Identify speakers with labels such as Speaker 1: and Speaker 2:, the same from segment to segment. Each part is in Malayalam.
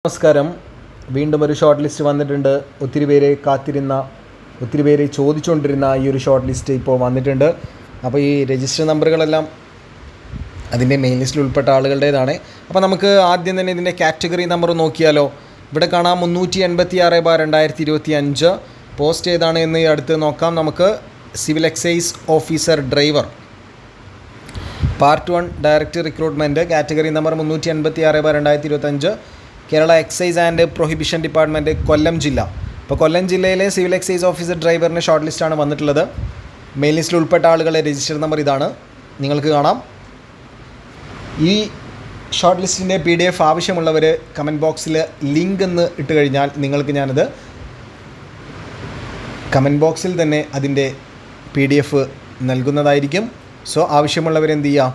Speaker 1: നമസ്കാരം. വീണ്ടും ഒരു ഷോർട്ട് ലിസ്റ്റ് വന്നിട്ടുണ്ട്. ഒത്തിരി പേര് കാത്തിരുന്ന, ഒത്തിരി പേര് ചോദിച്ചുകൊണ്ടിരുന്ന ഈ ഒരു ഷോർട്ട് ലിസ്റ്റ് ഇപ്പോൾ വന്നിട്ടുണ്ട്. അപ്പോൾ ഈ രജിസ്റ്റർ നമ്പറുകളെല്ലാം അതിൻ്റെ മെയിൻ ലിസ്റ്റിൽ ഉൾപ്പെട്ട ആളുകളുടേതാണ്. അപ്പോൾ നമുക്ക് ആദ്യം തന്നെ ഇതിൻ്റെ കാറ്റഗറി നമ്പർ നോക്കിയാലോ. ഇവിടെ കാണാം 386/2025. പോസ്റ്റ് ഏതാണ് എന്ന് അടുത്ത് നോക്കാം. നമുക്ക് civil excise officer driver part 1 direct recruitment, category number 386/2025, Kerala excise and prohibition department, Kollam ജില്ല. അപ്പോൾ കൊല്ലം ജില്ലയിലെ സിവിൽ എക്സൈസ് ഓഫീസർ ഡ്രൈവറിൻ്റെ ഷോർട്ട് ലിസ്റ്റാണ് വന്നിട്ടുള്ളത്. മെയിൻ ലിസ്റ്റിൽ ഉൾപ്പെട്ട ആളുകളുടെ രജിസ്റ്റർ നമ്പർ ഇതാണ്, നിങ്ങൾക്ക് കാണാം. ഈ ഷോർട്ട് ലിസ്റ്റിൻ്റെ PDF ആവശ്യമുള്ളവർ കമൻറ്റ് ബോക്സിൽ ലിങ്ക് എന്ന് ഇട്ട് കഴിഞ്ഞാൽ നിങ്ങൾക്ക് ഞാനത് കമൻറ്റ് ബോക്സിൽ തന്നെ അതിൻ്റെ PDF നൽകുന്നതായിരിക്കും. സോ ആവശ്യമുള്ളവർ എന്ത് ചെയ്യുക,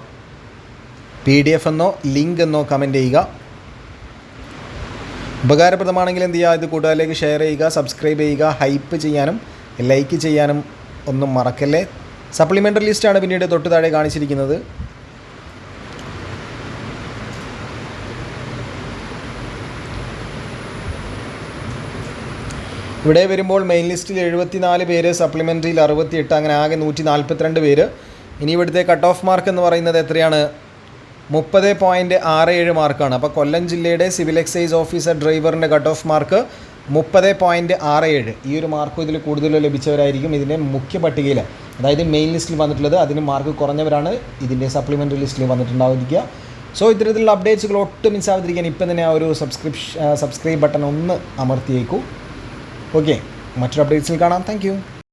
Speaker 1: PDF എന്നോ ലിങ്ക് എന്നോ കമൻറ്റ് ചെയ്യുക. ഉപകാരപ്രദമാണെങ്കിൽ എന്ത് ചെയ്യുക, ഇത് കൂട്ടുകാരിലേക്ക് ഷെയർ ചെയ്യുക, സബ്സ്ക്രൈബ് ചെയ്യുക, ഹൈപ്പ് ചെയ്യാനും ലൈക്ക് ചെയ്യാനും ഒന്നും മറക്കല്ലേ. സപ്ലിമെൻ്ററി ലിസ്റ്റാണ് പിന്നീട് തൊട്ട് താഴെ കാണിച്ചിരിക്കുന്നത്. ഇവിടെ വരുമ്പോൾ മെയിൻ ലിസ്റ്റിൽ 74 പേര്, സപ്ലിമെൻ്ററിയിൽ 68, അങ്ങനെ ആകെ 142 പേര്. ഇനി ഇവിടുത്തെ കട്ട് ഓഫ് മാർക്ക് എന്ന് പറയുന്നത് എത്രയാണ്? 30.67 മാർക്കാണ്. അപ്പോൾ കൊല്ലം ജില്ലയുടെ സിവിൽ എക്സൈസ് ഓഫീസർ ഡ്രൈവറിൻ്റെ കട്ട് ഓഫ് മാർക്ക് 30.67. ഈ ഒരു മാർക്കും ഇതിൽ കൂടുതൽ ലഭിച്ചവരായിരിക്കും ഇതിൻ്റെ മുഖ്യ പട്ടികയിൽ, അതായത് മെയിൻ ലിസ്റ്റിൽ വന്നിട്ടുള്ളത്. അതിന് മാർക്ക് കുറഞ്ഞവരാണ് ഇതിൻ്റെ സപ്ലിമെൻ്ററി ലിസ്റ്റിൽ വന്നിട്ടുണ്ടാവുക. സോ ഇത്തരത്തിലുള്ള അപ്ഡേറ്റ്സുകൾ ഒട്ടും മിസ്സാവാതിരിക്കാൻ ഇപ്പം തന്നെ ആ ഒരു സബ്സ്ക്രൈബ് ബട്ടൺ ഒന്ന് അമർത്തിയേക്കൂ. ഓക്കെ, മറ്റൊരു അപ്ഡേറ്റ്സിൽ കാണാം. Thank you.